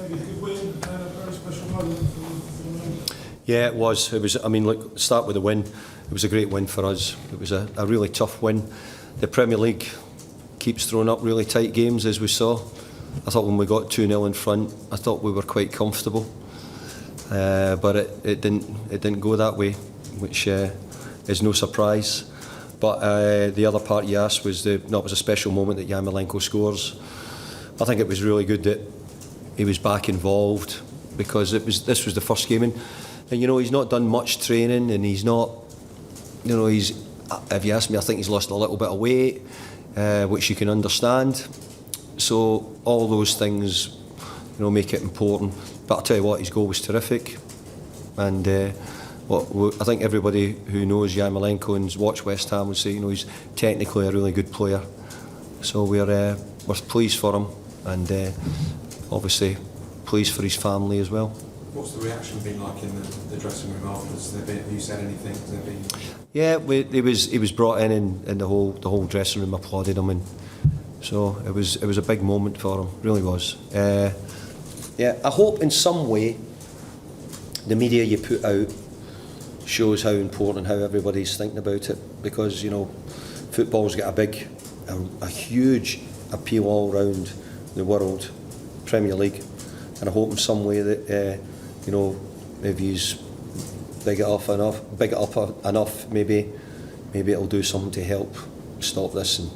maybe a good win and a very special moment for the Yeah, it was. It was. I mean, look, start with the win. It was a great win for us. It was a really tough win. The Premier League keeps throwing up really tight games, as we saw. I thought when we got 2-0 in front, I thought we were quite comfortable, but it didn't go that way, which is no surprise. But the other part you asked was it was a special moment that Yarmolenko scores. I think it was really good that he was back involved, because this was the first game, and he's not done much training, and he's not, if you ask me, I think he's lost a little bit of weight, which you can understand. So all those things, make it important. But I'll tell you what, his goal was terrific, and I think everybody who knows Yarmolenko and has watched West Ham would say, he's technically a really good player. So we're pleased for him, and obviously pleased for his family as well. What's the reaction been like in the dressing room afterwards? Have you said anything? Yeah, he was brought in, and the whole dressing room applauded him, and so it was a big moment for him. Really was. I hope in some way the media you put out shows how important, how everybody's thinking about it, because football's got a huge appeal all around the world, Premier League, and I hope in some way that if he's big it up enough, maybe it'll do something to help stop this, and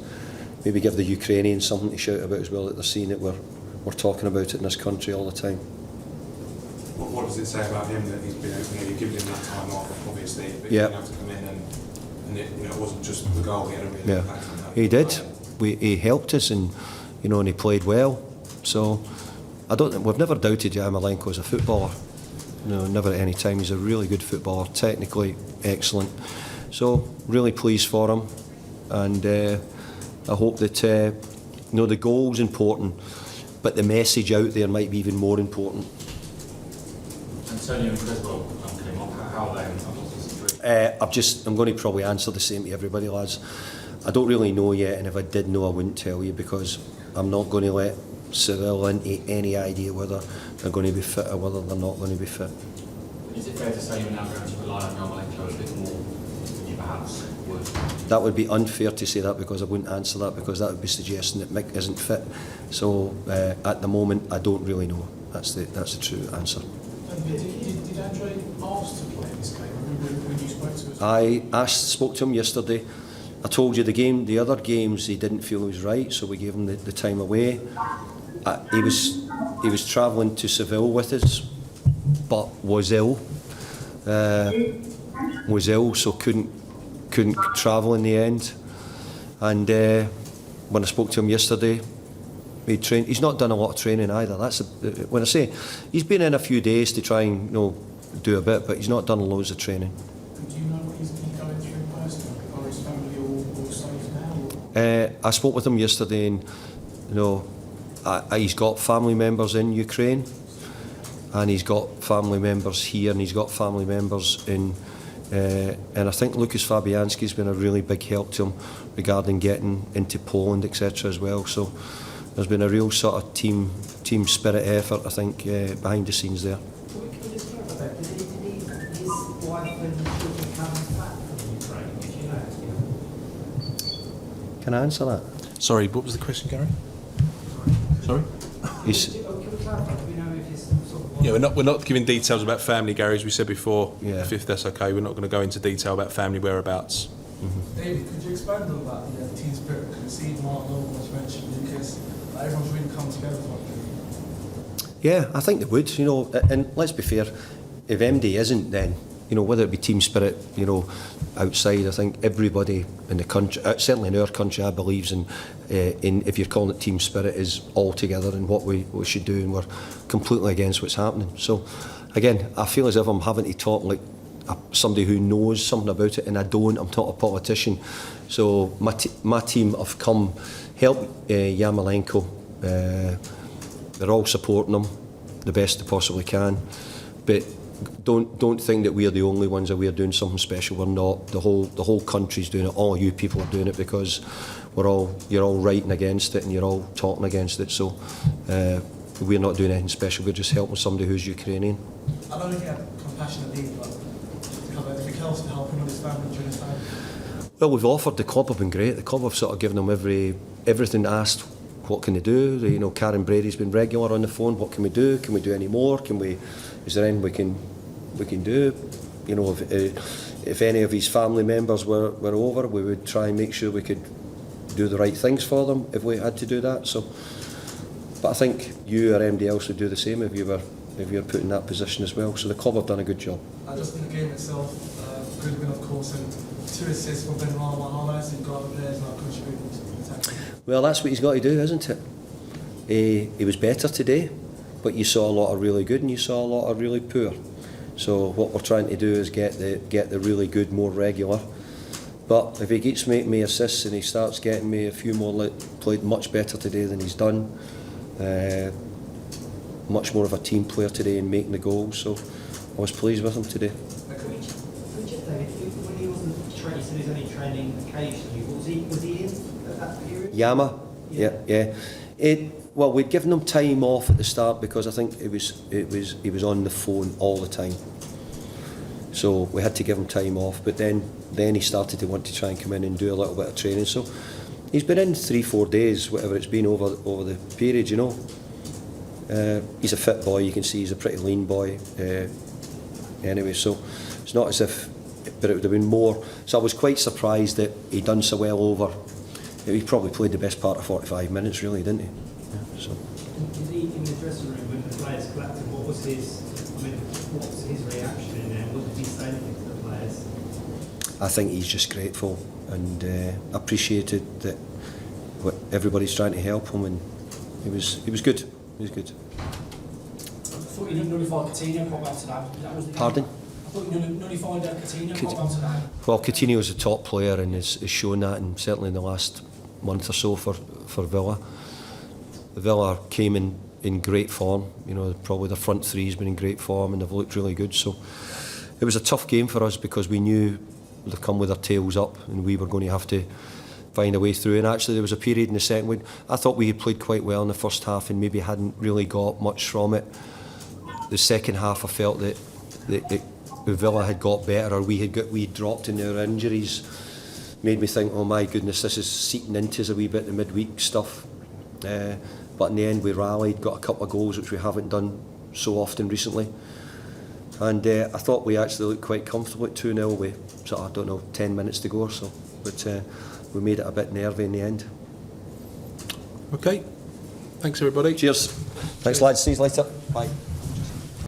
maybe give the Ukrainians something to shout about as well, that they're seeing it. We're talking about it in this country all the time. What does it say about him that he's been, you've given him that time off, obviously, but yeah, he had to come in and it wasn't just the goal, he had a real impact on that. He did. He helped us, and and he played well. So we've never doubted Yarmolenko as a footballer. Never at any time. He's a really good footballer, technically excellent. So really pleased for him, and I hope that the goal's important, but the message out there might be even more important. Antonio and Creswell came off. How are they? I'm going to probably answer the same to everybody, lads. I don't really know yet, and if I did know, I wouldn't tell you, because I'm not going to let Seville into any idea whether they're going to be fit or whether they're not going to be fit. Is it fair to say you're now going to rely on Yarmolenko a bit more than you perhaps would? That would be unfair to say that, because I wouldn't answer that, because that would be suggesting that Mick isn't fit. So at the moment, I don't really know. That's the true answer. Did Andre ask to play this game? When you spoke to us? I spoke to him yesterday. I told you the other games he didn't feel he was right, so we gave him the time away. He was travelling to Seville with us, but was ill. So couldn't travel in the end. And when I spoke to him yesterday, he's not done a lot of training either. When I say he's been in a few days to try and do a bit, but he's not done loads of training. Do you know what he's going through personally? Are his family all safe now? I spoke with him yesterday, and he's got family members in Ukraine, and he's got family members here, and he's got family members in. And I think Lucas Fabianski's been a really big help to him regarding getting into Poland, etc. as well. So there's been a real sort of team spirit effort, I think, behind the scenes there. Can we just clarify that? Did his wife and children come back from Ukraine? Did you know? Can I answer that? Sorry, what was the question, Gary? Sorry? Can we clarify? Do we know if his sort of... Yeah, we're not giving details about family, Gary, as we said before. Yeah. If that's okay, we're not going to go into detail about family whereabouts. David, could you expand on that? Team spirit. Because you see Mark Noble was mentioned, Lucas. Everyone's really come together for it. Yeah, I think they would. And let's be fair, if MD isn't, then whether it be team spirit, outside, I think everybody in the country, certainly in our country, I believe in if you're calling it team spirit, is all together in what we should do, and we're completely against what's happening. So again, I feel as if I'm having to talk like somebody who knows something about it, and I don't. I'm not a politician. So my team have come help Yarmolenko. They're all supporting him the best they possibly can, but don't think that we're the only ones that we're doing something special. We're not. The whole country's doing it. All you people are doing it, because you're all writing against it, and you're all talking against it. So we're not doing anything special. We're just helping somebody who's Ukrainian. I know he had compassionate need, but have anything else to help him with his family during his time? Well, we've offered. The club have been great. The club have sort of given him everything asked. What can they do? You know, Karen Brady's been regular on the phone. What can we do? Can we do any more? Is there anything we can do? You know, if any of his family members were over, we would try and make sure we could do the right things for them if we had to do that. So, but I think you or MD else would do the same if you were put in that position as well. So the club have done a good job. Just in the game itself, good win of course, and 2 assists from Ben Rama. How nice you've got the players now contributing to the attack. Well, that's what he's got to do, isn't it? He was better today, but you saw a lot of really good and you saw a lot of really poor. So what we're trying to do is get the really good more regular. But if he keeps making me assists and he starts getting me a few more, played much better today than he's done. Much more of a team player today and making the goals. So I was pleased with him today. Richard, David, when he wasn't training, he said he was only training occasionally. Was he in at that period? Yarmo, yeah. Well, we'd given him time off at the start because I think he was on the phone all the time. So we had to give him time off. But then he started to want to try and come in and do a little bit of training. So he's been in 3-4 days, whatever it's been over the period, you know. He's a fit boy. You can see he's a pretty lean boy. Anyway, so it's not as if, but it would have been more. So I was quite surprised that he done so well over. He probably played the best part of 45 minutes, really, didn't he? Yeah, so. Did he, in the dressing room when the players collected, what was his reaction in there? What did he say to the players? I think he's just grateful and appreciated that everybody's trying to help him, and he was good. He was good. I thought you nullified Coutinho quite well today. That was the game. Pardon? I thought you nullified Coutinho quite well today. Well, Coutinho's a top player and has shown that, and certainly in the last month or so for Villa. Villa came in great form. You know, probably the front three's been in great form and they've looked really good. So it was a tough game for us because we knew they'd come with their tails up and we were going to have to find a way through. And actually there was a period in the second one, I thought we had played quite well in the first half and maybe hadn't really got much from it. The second half I felt that Villa had got better, or we dropped in our injuries. Made me think, oh my goodness, this is seeping into us a wee bit, the midweek stuff. But in the end we rallied, got a couple of goals which we haven't done so often recently. And I thought we actually looked quite comfortable at 2-0 with sort of, I don't know, 10 minutes to go or so. But we made it a bit nervy in the end. Okay. Thanks, everybody. Cheers. Thanks lads, see you later. Bye.